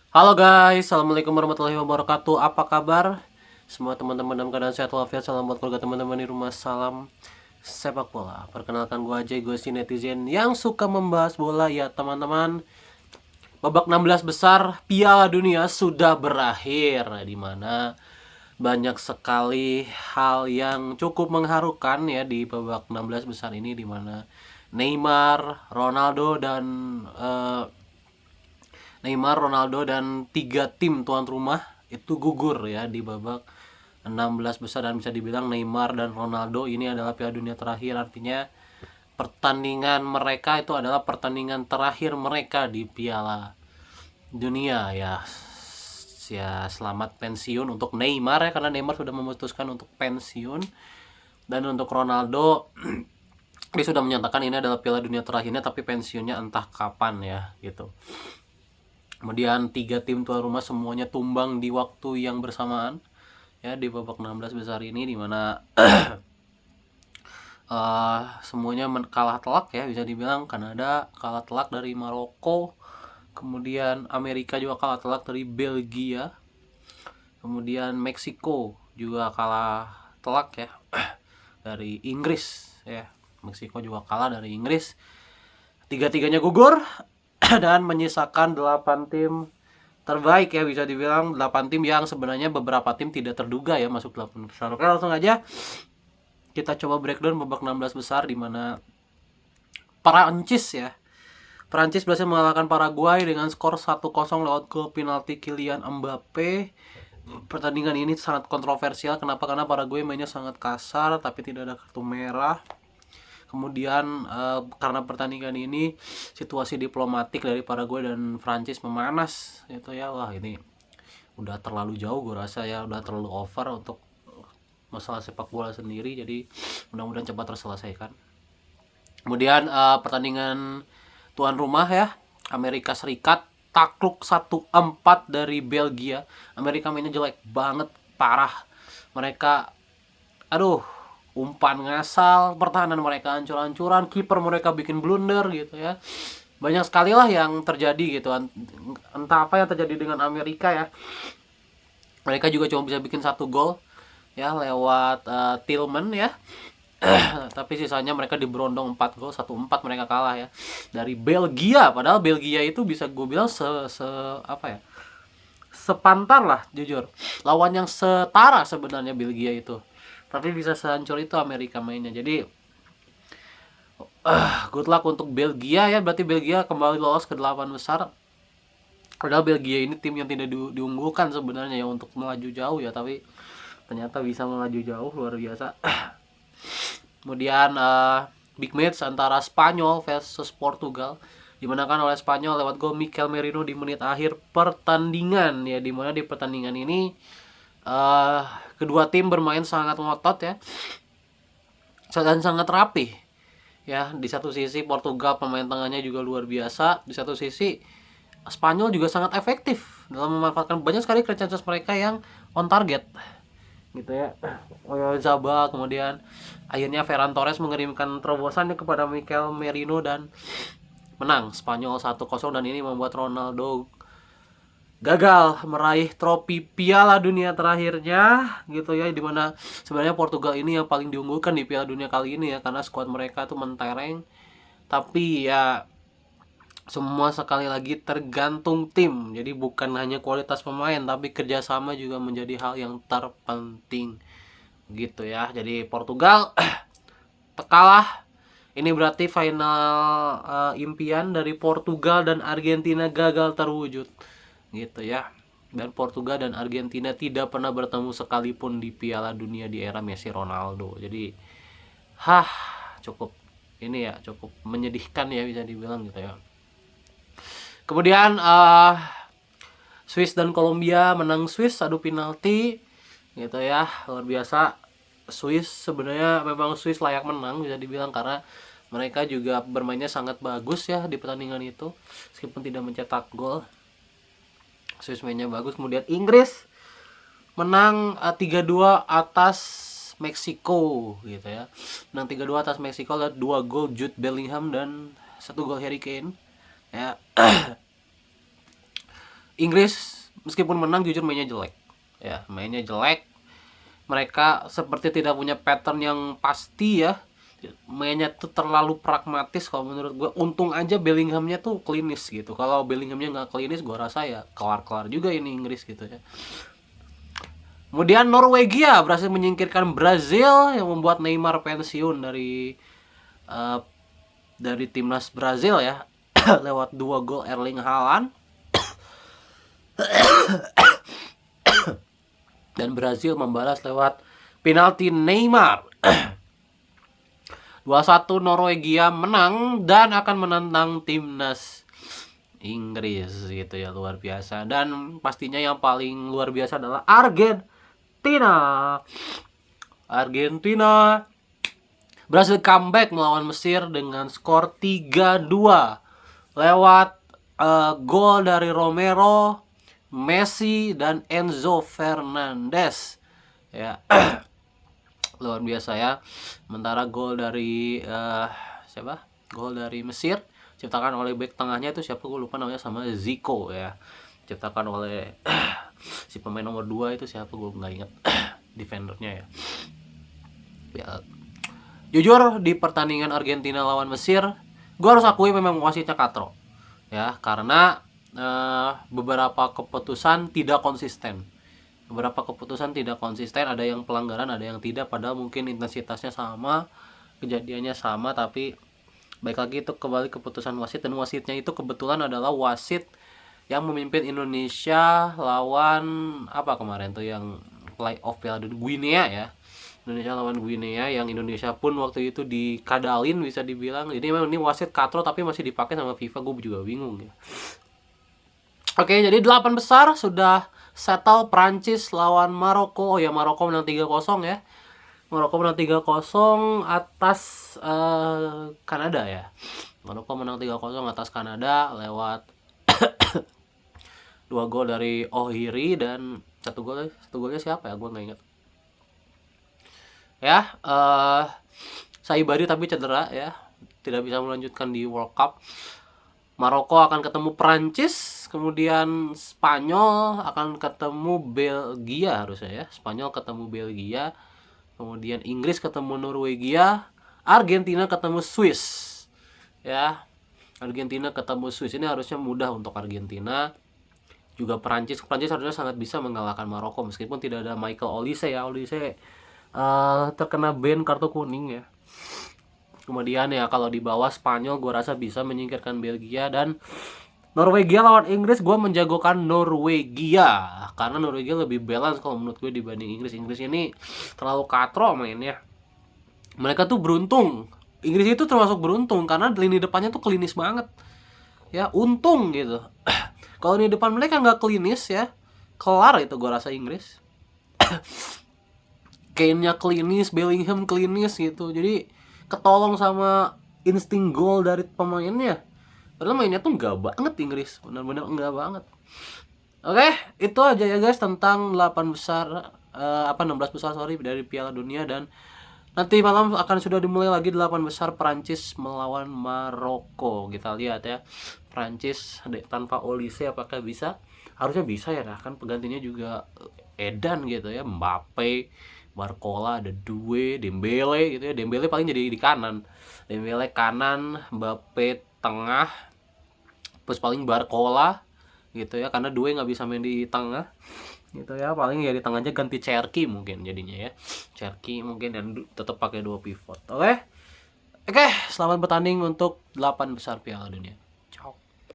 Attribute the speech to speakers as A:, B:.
A: Halo guys, assalamualaikum warahmatullahi wabarakatuh. Apa kabar? Semua teman-teman dalam keadaan sehat walafiat. Salam buat keluarga teman-teman di rumah. Salam sepak bola. Perkenalkan gue aja, gue si netizen yang suka membahas bola ya teman-teman. Babak 16 besar Piala Dunia sudah berakhir, di mana banyak sekali hal yang cukup mengharukan ya di babak 16 besar ini, di mana Neymar, Ronaldo dan eh, Neymar, Ronaldo dan tiga tim tuan rumah itu gugur ya di babak 16 besar, dan bisa dibilang Neymar dan Ronaldo ini adalah Piala Dunia terakhir. Artinya pertandingan mereka itu adalah pertandingan terakhir mereka di Piala Dunia ya. Ya, selamat pensiun untuk Neymar ya, karena Neymar sudah memutuskan untuk pensiun. Dan untuk Ronaldo, dia sudah menyatakan ini adalah Piala Dunia terakhirnya, tapi pensiunnya entah kapan ya gitu. Kemudian tiga tim tuan rumah semuanya tumbang di waktu yang bersamaan ya di babak 16 besar ini, di mana semuanya kalah telak ya, bisa dibilang. Kanada kalah telak dari Maroko, kemudian Amerika juga kalah telak dari Belgia, kemudian Meksiko juga kalah telak ya dari Inggris ya. Meksiko juga kalah dari Inggris. Tiga-tiganya gugur dan menyisakan 8 tim terbaik ya, bisa dibilang 8 tim yang sebenarnya beberapa tim tidak terduga ya masuk 8 besar. Oke, langsung aja kita coba breakdown babak 16 besar, di mana Perancis ya. Perancis berhasil mengalahkan Paraguay dengan skor 1-0 lewat gol penalti Kylian Mbappe. Pertandingan ini sangat kontroversial. Kenapa? Karena Paraguay mainnya sangat kasar tapi tidak ada kartu merah. Kemudian karena pertandingan ini situasi diplomatik dari Paraguay dan Prancis memanas itu ya. Wah, ini udah terlalu jauh gue rasa ya, udah terlalu over untuk masalah sepak bola sendiri. Jadi mudah-mudahan cepat terselesaikan. Kemudian pertandingan tuan rumah ya, Amerika Serikat takluk 1-4 dari Belgia. Amerika mainnya jelek banget, parah. Mereka aduh, umpan ngasal, pertahanan mereka hancur-hancuran, kiper mereka bikin blunder gitu ya. Banyak sekali lah yang terjadi gitu. Entah apa yang terjadi dengan Amerika ya. Mereka juga cuma bisa bikin satu gol ya lewat Tillman ya. Tapi sisanya mereka diberondong 4 gol, 1-4 mereka kalah ya dari Belgia. Padahal Belgia itu bisa gue bilang apa ya, sepantar lah jujur, lawan yang setara sebenarnya Belgia itu, tapi bisa sehancur itu Amerika mainnya. Jadi good luck untuk Belgia ya. Berarti Belgia kembali lolos ke 8 besar. Padahal Belgia ini tim yang tidak diunggulkan sebenarnya ya untuk melaju jauh ya, tapi ternyata bisa melaju jauh, luar biasa. Kemudian big match antara Spanyol versus Portugal dimenangkan oleh Spanyol lewat gol Mikel Merino di menit akhir pertandingan ya, dimana di pertandingan ini kedua tim bermain sangat ngotot ya dan sangat rapi ya. Di satu sisi Portugal pemain tengahnya juga luar biasa, di satu sisi Spanyol juga sangat efektif dalam memanfaatkan banyak sekali chances mereka yang on target gitu ya. Zaba, kemudian akhirnya Ferran Torres mengirimkan terobosannya kepada Mikel Merino dan menang Spanyol 1-0. Dan ini membuat Ronaldo gagal meraih trofi Piala Dunia terakhirnya gitu ya, dimana sebenarnya Portugal ini yang paling diunggulkan di Piala Dunia kali ini ya, karena skuad mereka tuh mentereng. Tapi ya semua sekali lagi tergantung tim. Jadi bukan hanya kualitas pemain, tapi kerjasama juga menjadi hal yang terpenting gitu ya. Jadi Portugal kalah. Ini berarti final impian dari Portugal dan Argentina gagal terwujud gitu ya. Dan Portugal dan Argentina tidak pernah bertemu sekalipun di Piala Dunia di era Messi Ronaldo. Jadi cukup ini ya, cukup menyedihkan ya bisa dibilang gitu ya. Kemudian Swiss dan Kolombia menang. Swiss adu penalti gitu ya, luar biasa. Swiss sebenarnya memang Swiss layak menang bisa dibilang, karena mereka juga bermainnya sangat bagus ya di pertandingan itu meskipun tidak mencetak gol. Swiss mainnya bagus. Kemudian Inggris menang 3-2 atas Meksiko gitu ya. Menang 3-2 atas Meksiko lewat 2 gol Jude Bellingham dan 1 gol Harry Kane ya. Inggris meskipun menang jujur mainnya jelek. Ya, mainnya jelek. Mereka seperti tidak punya pattern yang pasti ya. Mainnya tuh terlalu pragmatis kalau menurut gue. Untung aja Bellinghamnya tuh klinis gitu. Kalau Bellinghamnya nggak klinis, gue rasa ya kelar-kelar juga ini Inggris gitu ya. Kemudian Norwegia berhasil menyingkirkan Brazil yang membuat Neymar pensiun uh, dari timnas Brazil ya lewat 2 gol Erling Haaland. Dan Brazil membalas lewat penalti Neymar. 2-1 Norwegia menang dan akan menantang timnas Inggris gitu ya, luar biasa. Dan pastinya yang paling luar biasa adalah Argentina berhasil comeback melawan Mesir dengan skor 3-2 lewat gol dari Romero, Messi dan Enzo Fernandez ya. Luar biasa ya. Sementara gol dari siapa? Gol dari Mesir ciptakan oleh bek tengahnya itu siapa, gue lupa namanya, sama Zico ya. Ciptakan oleh si pemain nomor 2 itu siapa, gue nggak ingat defendernya ya. Ya. Jujur di pertandingan Argentina lawan Mesir, gue harus akui memang wasitnya katro. Ya, karena beberapa keputusan tidak konsisten. Ada yang pelanggaran, ada yang tidak, padahal mungkin intensitasnya sama, kejadiannya sama, tapi baik lagi itu kembali keputusan wasit, dan wasitnya itu kebetulan adalah wasit yang memimpin Indonesia lawan apa kemarin tuh yang playoff Piala Guinea ya. Indonesia lawan Guinea yang Indonesia pun waktu itu dikadalin bisa dibilang. Jadi memang ini wasit katro tapi masih dipakai sama FIFA, gue juga bingung ya. Oke, jadi 8 besar sudah settle. Prancis lawan Maroko. Oh ya, Maroko menang 3-0 ya. Maroko menang 3-0 atas Kanada ya. Maroko menang 3-0 atas Kanada lewat 2 gol dari Ohiri dan satu golnya siapa ya? Gue nggak ingat. Ya, Saibari tapi cedera ya. Tidak bisa melanjutkan di World Cup. Maroko akan ketemu Prancis, kemudian Spanyol akan ketemu Belgia harusnya ya. Spanyol ketemu Belgia, kemudian Inggris ketemu Norwegia, Argentina ketemu Swiss. Ya. Argentina ketemu Swiss, ini harusnya mudah untuk Argentina. Juga Prancis harusnya sangat bisa mengalahkan Maroko meskipun tidak ada Michael Olise ya. Olise terkena ban kartu kuning ya. Kemudian ya kalau di bawah Spanyol gue rasa bisa menyingkirkan Belgia, dan Norwegia lawan Inggris gue menjagokan Norwegia karena Norwegia lebih balance kalau menurut gue dibanding Inggris. Inggris ini terlalu katro mainnya. Mereka tuh beruntung. Inggris itu termasuk beruntung karena lini depannya tuh klinis banget. Ya untung gitu. Kalau lini depan mereka nggak klinis ya, kelar itu gue rasa Inggris. Kane-nya klinis, Bellingham klinis gitu. Jadi ketolong sama insting gol dari pemainnya. Padahal mainnya tuh enggak banget Inggris, benar-benar enggak banget. Oke, itu aja ya guys tentang 8 besar 16 besar dari Piala Dunia, dan nanti malam akan sudah dimulai lagi 8 besar Prancis melawan Maroko. Kita lihat ya. Prancis tanpa Olise apakah bisa? Harusnya bisa ya, kan penggantinya juga edan gitu ya, Mbappe, Barcola, ada Due, Dembele gitu ya. Dembele paling jadi di kanan. Dembele kanan, Mbappe tengah, terus paling Barcola gitu ya, karena Due nggak bisa main di tengah gitu ya. Paling ya di tengahnya ganti Cherki mungkin jadinya ya. Cherki mungkin, dan tetap pakai 2 pivot. Oke, selamat bertanding untuk 8 besar Piala Dunia.